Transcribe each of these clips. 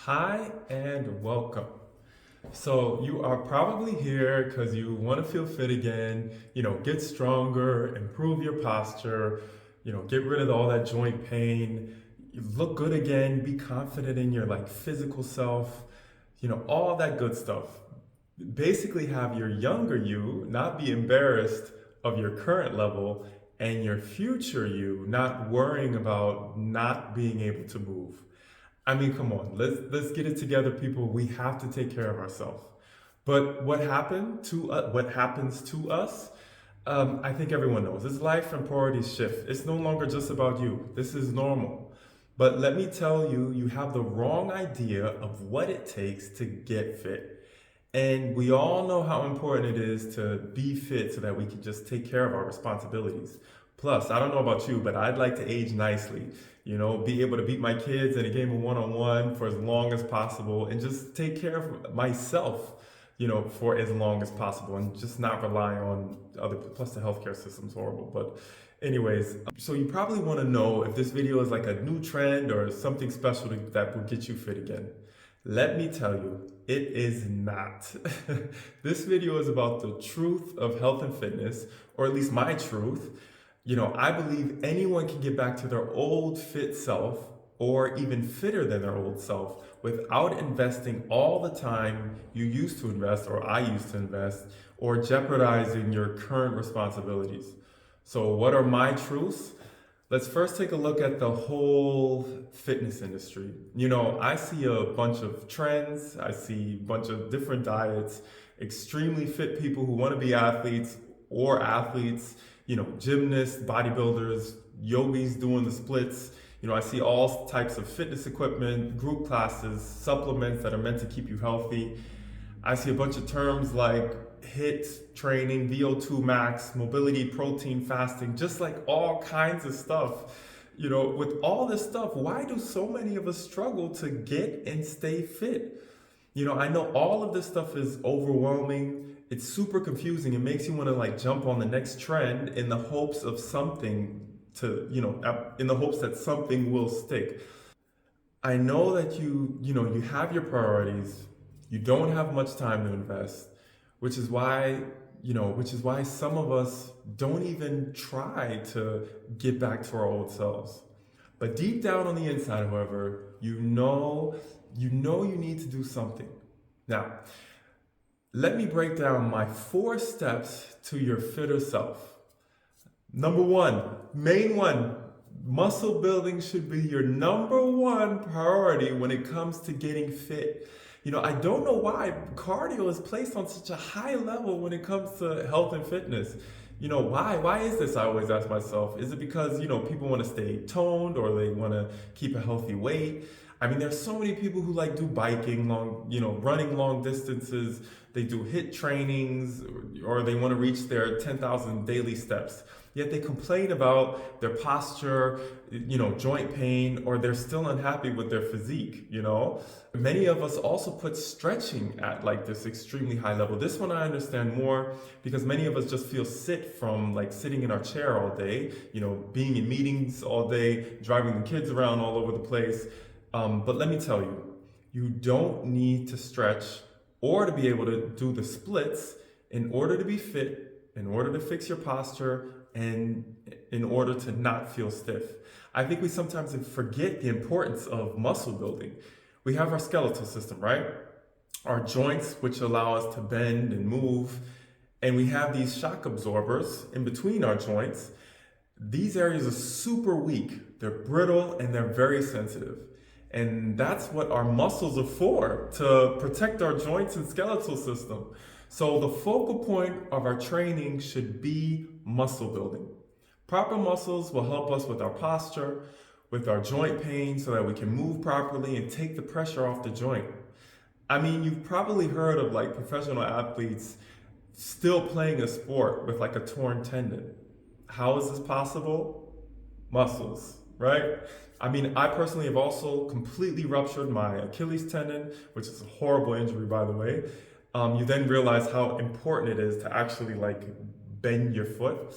Hi and welcome. So you are probably here because you want to feel fit again, get stronger, improve your posture, get rid of all that joint pain, you look good again, be confident in your like physical self, all that good stuff. Basically have your younger you not be embarrassed of your current level and your future you not worrying about not being able to move. I mean, come on, let's get it together, people. We have to take care of ourselves. But what happens to us? I think everyone knows. This life and priorities shift. It's no longer just about you. This is normal. But let me tell you, you have the wrong idea of what it takes to get fit. And we all know how important it is to be fit so that we can just take care of our responsibilities. Plus, I don't know about you, but I'd like to age nicely. Be able to beat my kids in a game of one-on-one for as long as possible and just take care of myself, for as long as possible and just not rely on other people. Plus, the healthcare system's horrible. But anyways, so you probably want to know if this video is like a new trend or something special that will get you fit again. Let me tell you, it is not. This video is about the truth of health and fitness, or at least my truth. I believe anyone can get back to their old fit self or even fitter than their old self without investing all the time you used to invest or I used to invest or jeopardizing your current responsibilities. So what are my truths? Let's first take a look at the whole fitness industry. I see a bunch of trends, I see a bunch of different diets, extremely fit people who want to be athletes or athletes, gymnasts, bodybuilders, yogis doing the splits. I see all types of fitness equipment, group classes, supplements that are meant to keep you healthy. I see a bunch of terms like HIIT training, VO2 max, mobility, protein fasting, just like all kinds of stuff. With all this stuff, why do so many of us struggle to get and stay fit? I know all of this stuff is overwhelming. It's super confusing. It makes you want to like jump on the next trend in the hopes of something in the hopes that something will stick. I know that you have your priorities. You don't have much time to invest, which is why some of us don't even try to get back to our old selves. But deep down on the inside, however, you need to do something. Now, let me break down my 4 steps to your fitter self. Number one, main one, muscle building should be your number one priority when it comes to getting fit. I don't know why cardio is placed on such a high level when it comes to health and fitness. Why? Why is this? I always ask myself. Is it because, people want to stay toned or they want to keep a healthy weight? I mean, there's so many people who like do biking running long distances. They do HIIT trainings or they want to reach their 10,000 daily steps. Yet they complain about their posture, joint pain, or they're still unhappy with their physique. Many of us also put stretching at like this extremely high level. This one I understand more because many of us just feel sick from like sitting in our chair all day, being in meetings all day, driving the kids around all over the place. But let me tell you, you don't need to stretch or to be able to do the splits in order to be fit, in order to fix your posture, and in order to not feel stiff. I think we sometimes forget the importance of muscle building. We have our skeletal system, right? Our joints, which allow us to bend and move, and we have these shock absorbers in between our joints. These areas are super weak, they're brittle, and they're very sensitive. And that's what our muscles are for, to protect our joints and skeletal system. So the focal point of our training should be muscle building. Proper muscles will help us with our posture, with our joint pain so that we can move properly and take the pressure off the joint. I mean, you've probably heard of like professional athletes still playing a sport with like a torn tendon. How is this possible? Muscles, right? I mean, I personally have also completely ruptured my Achilles tendon, which is a horrible injury, by the way. You then realize how important it is to actually like bend your foot.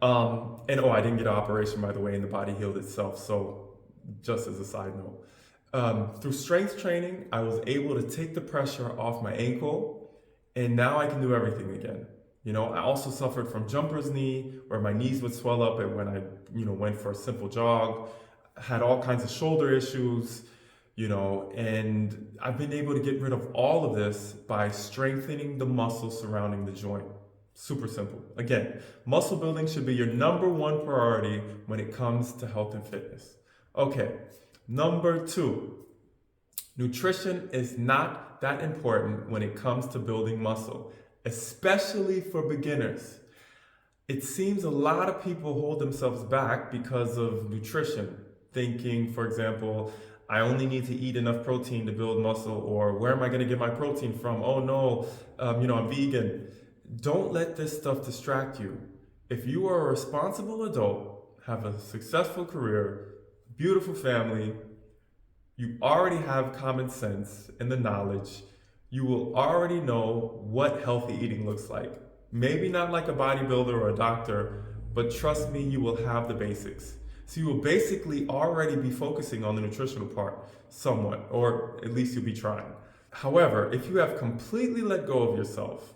And I didn't get an operation, by the way, and the body healed itself. So just as a side note. Through strength training, I was able to take the pressure off my ankle, and now I can do everything again. I also suffered from jumper's knee, where my knees would swell up and when I, went for a simple jog. Had all kinds of shoulder issues, and I've been able to get rid of all of this by strengthening the muscle surrounding the joint. Super simple. Again, muscle building should be your number one priority when it comes to health and fitness. Okay, number two, nutrition is not that important when it comes to building muscle, especially for beginners. It seems a lot of people hold themselves back because of nutrition, thinking, for example, I only need to eat enough protein to build muscle, or where am I going to get my protein from? Oh no, I'm vegan. Don't let this stuff distract you. If you are a responsible adult, have a successful career, beautiful family, you already have common sense and the knowledge, you will already know what healthy eating looks like. Maybe not like a bodybuilder or a doctor, but trust me, you will have the basics. So you will basically already be focusing on the nutritional part somewhat, or at least you'll be trying. However, if you have completely let go of yourself,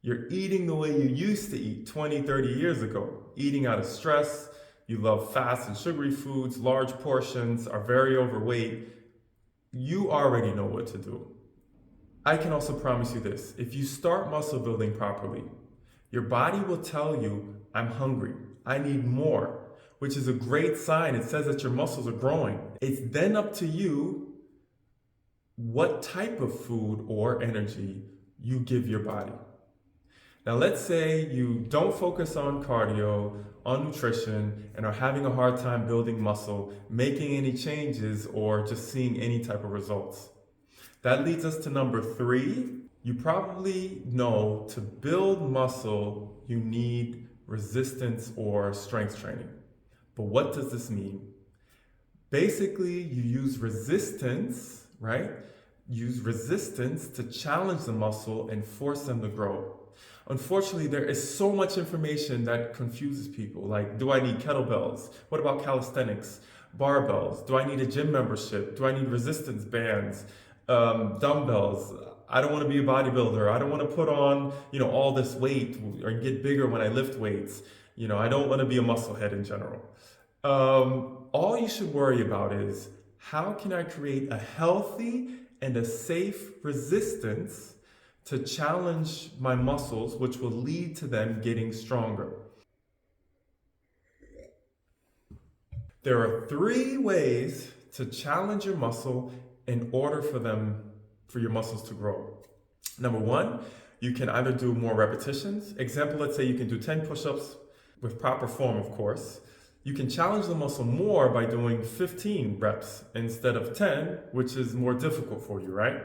you're eating the way you used to eat 20, 30 years ago, eating out of stress, you love fast and sugary foods, large portions, are very overweight, you already know what to do. I can also promise you this, if you start muscle building properly, your body will tell you, I'm hungry, I need more, which is a great sign. It says that your muscles are growing. It's then up to you what type of food or energy you give your body. Now, let's say you don't focus on cardio, on nutrition, and are having a hard time building muscle, making any changes, or just seeing any type of results. That leads us to number three. You probably know to build muscle, you need resistance or strength training. But what does this mean? Basically, you use resistance, right? Use resistance to challenge the muscle and force them to grow. Unfortunately, there is so much information that confuses people. Like, do I need kettlebells? What about calisthenics? Barbells? Do I need a gym membership? Do I need resistance bands? Dumbbells? I don't want to be a bodybuilder. I don't want to put on, all this weight or get bigger when I lift weights. I don't want to be a musclehead in general. All you should worry about is how can I create a healthy and a safe resistance to challenge my muscles, which will lead to them getting stronger. There are three ways to challenge your muscle in order for your muscles to grow. Number one, you can either do more repetitions. Example, let's say you can do 10 push-ups with proper form, of course. You can challenge the muscle more by doing 15 reps instead of 10, which is more difficult for you, right?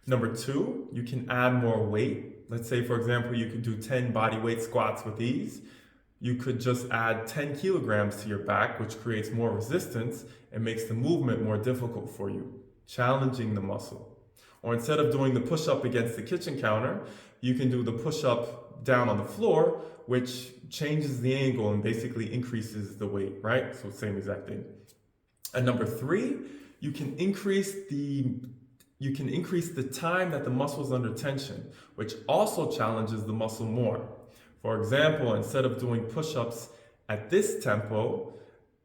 Number two, you can add more weight. Let's say, for example, you could do 10 body weight squats with ease. You could just add 10 kilograms to your back, which creates more resistance and makes the movement more difficult for you, challenging the muscle. Or instead of doing the push-up against the kitchen counter, you can do the push-up down on the floor, which changes the angle and basically increases the weight, right? So same exact thing. And number three, you can increase the time that the muscle is under tension, which also challenges the muscle more. For example, instead of doing push-ups at this tempo,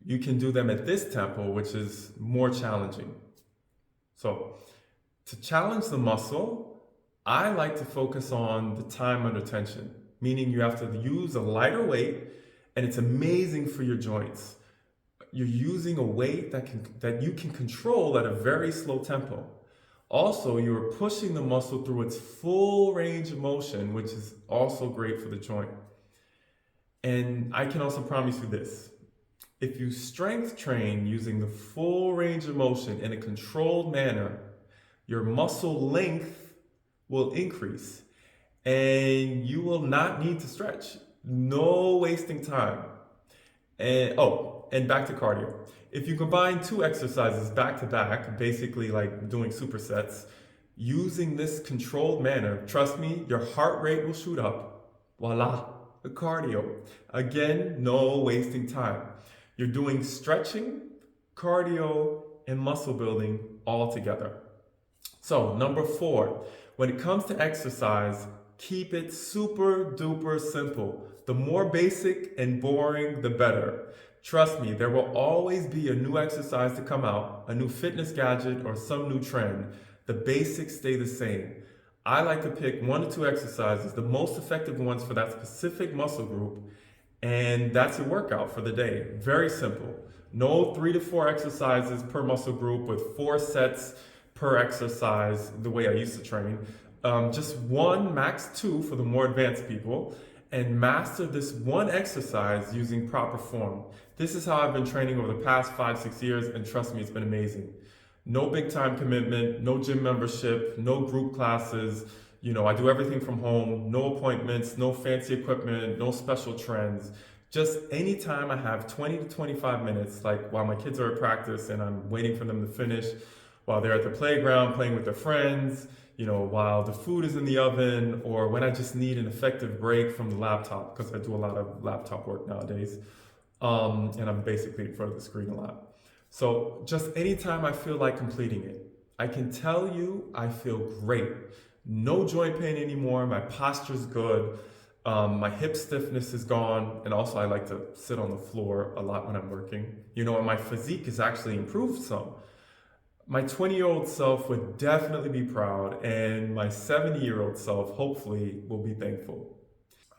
you can do them at this tempo, which is more challenging. So, to challenge the muscle, I like to focus on the time under tension, meaning you have to use a lighter weight, and it's amazing for your joints. You're using a weight that you can control at a very slow tempo. Also, you're pushing the muscle through its full range of motion, which is also great for the joint. And I can also promise you this. If you strength train using the full range of motion in a controlled manner, your muscle length will increase and you will not need to stretch. No wasting time. And back to cardio. If you combine two exercises back to back, basically like doing supersets, using this controlled manner, trust me, your heart rate will shoot up. Voila, the cardio. Again, no wasting time. You're doing stretching, cardio, and muscle building all together. So, number 4, when it comes to exercise, keep it super duper simple. The more basic and boring, the better. Trust me, there will always be a new exercise to come out, a new fitness gadget, or some new trend. The basics stay the same. I like to pick 1 to 2 exercises, the most effective ones for that specific muscle group, and that's your workout for the day. Very simple. No 3 to 4 exercises per muscle group with 4 sets per exercise, the way I used to train. Just 1, max 2 for the more advanced people, and master this 1 exercise using proper form. This is how I've been training over the past 5, 6 years, and trust me, it's been amazing. No big time commitment, no gym membership, no group classes. I do everything from home, no appointments, no fancy equipment, no special trends. Just anytime I have 20 to 25 minutes, like while my kids are at practice and I'm waiting for them to finish, while they're at the playground playing with their friends, while the food is in the oven, or when I just need an effective break from the laptop, because I do a lot of laptop work nowadays, and I'm basically in front of the screen a lot. So just anytime I feel like completing it, I can tell you I feel great. No joint pain anymore, my posture's good, my hip stiffness is gone, and also I like to sit on the floor a lot when I'm working. And my physique has actually improved some. My 20-year-old self would definitely be proud, and my 70-year-old self hopefully will be thankful.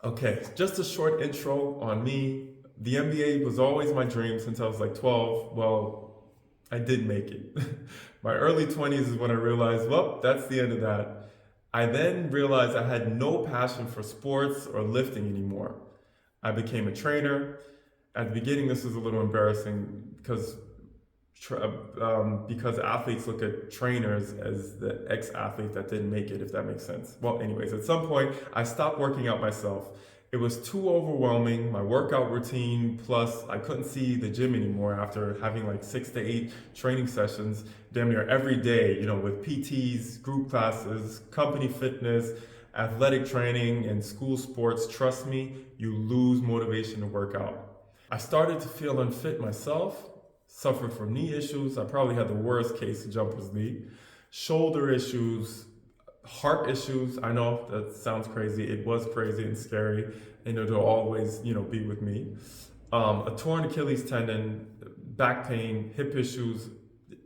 Okay, just a short intro on me. The NBA was always my dream since I was like 12. Well, I did make it. My early 20s is when I realized, well, that's the end of that. I then realized I had no passion for sports or lifting anymore. I became a trainer. At the beginning, this was a little embarrassing because athletes look at trainers as the ex-athlete that didn't make it, if that makes sense. Well, anyways, at some point, I stopped working out myself. It was too overwhelming, my workout routine, plus I couldn't see the gym anymore after having like 6 to 8 training sessions damn near every day, with PTs, group classes, company fitness, athletic training, and school sports. Trust me, you lose motivation to work out. I started to feel unfit myself, suffered from knee issues. I probably had the worst case of jumper's knee, shoulder issues, heart issues. I know that sounds crazy. It was crazy and scary, and it'll always, be with me. A torn Achilles tendon, back pain, hip issues,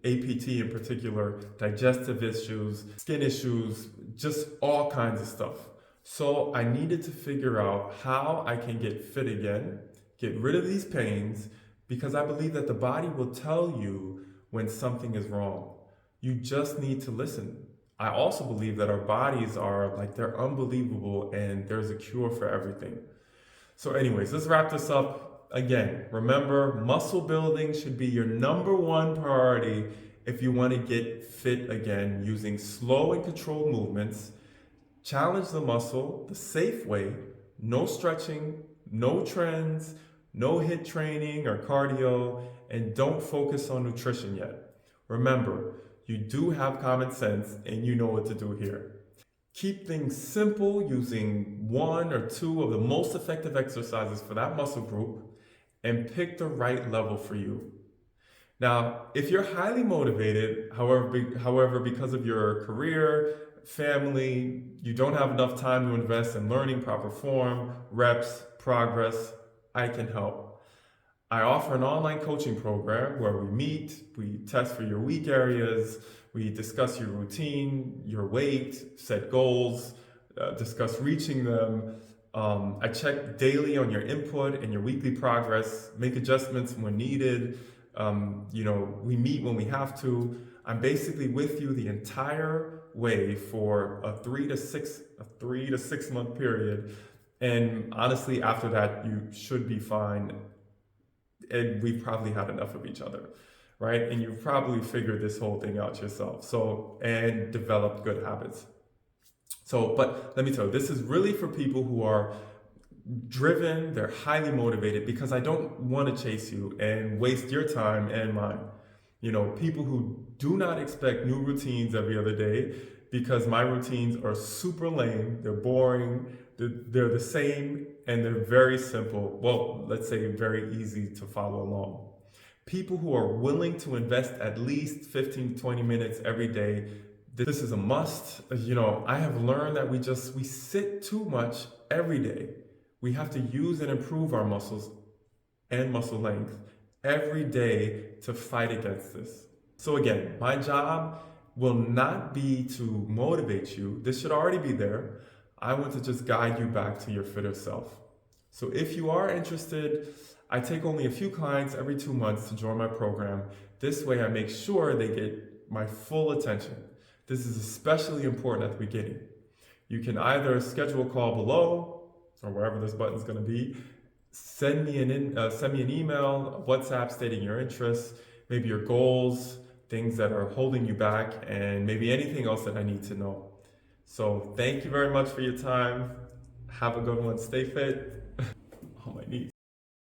APT in particular, digestive issues, skin issues, just all kinds of stuff. So I needed to figure out how I can get fit again, get rid of these pains, because I believe that the body will tell you when something is wrong. You just need to listen. I also believe that our bodies are they're unbelievable and there's a cure for everything. So anyways, let's wrap this up. Again, remember, muscle building should be your #1 priority if you want to get fit again, using slow and controlled movements. Challenge the muscle the safe way. No stretching, no trends, no HIIT training or cardio, and don't focus on nutrition yet. Remember, you do have common sense and you know what to do here. Keep things simple using 1 or 2 of the most effective exercises for that muscle group, and pick the right level for you. Now, if you're highly motivated, however, because of your career, family, you don't have enough time to invest in learning proper form, reps, progress, I can help. I offer an online coaching program where we meet, we test for your weak areas, we discuss your routine, your weight, set goals, discuss reaching them. I check daily on your input and your weekly progress, make adjustments when needed. We meet when we have to. I'm basically with you the entire way for a 3 to 6 month period. And honestly, after that, you should be fine. And we've probably had enough of each other, right? And you've probably figured this whole thing out yourself. And developed good habits. But let me tell you, this is really for people who are driven, they're highly motivated, because I don't want to chase you and waste your time and mine. People who do not expect new routines every other day, because my routines are super lame, they're boring, they're the same, and they're very simple. Well, let's say very easy to follow along. People who are willing to invest at least 15 to 20 minutes every day. This is a must. I have learned that we sit too much every day. We have to use and improve our muscles and muscle length every day to fight against this. So again, my job will not be to motivate you. This should already be there. I want to just guide you back to your fitter self. So if you are interested, I take only a few clients every 2 months to join my program. This way I make sure they get my full attention. This is especially important at the beginning. You can either schedule a call below or wherever this button is going to be. Send me an email, WhatsApp stating your interests, maybe your goals, things that are holding you back, and maybe anything else that I need to know. So thank you very much for your time. Have a good one. Stay fit.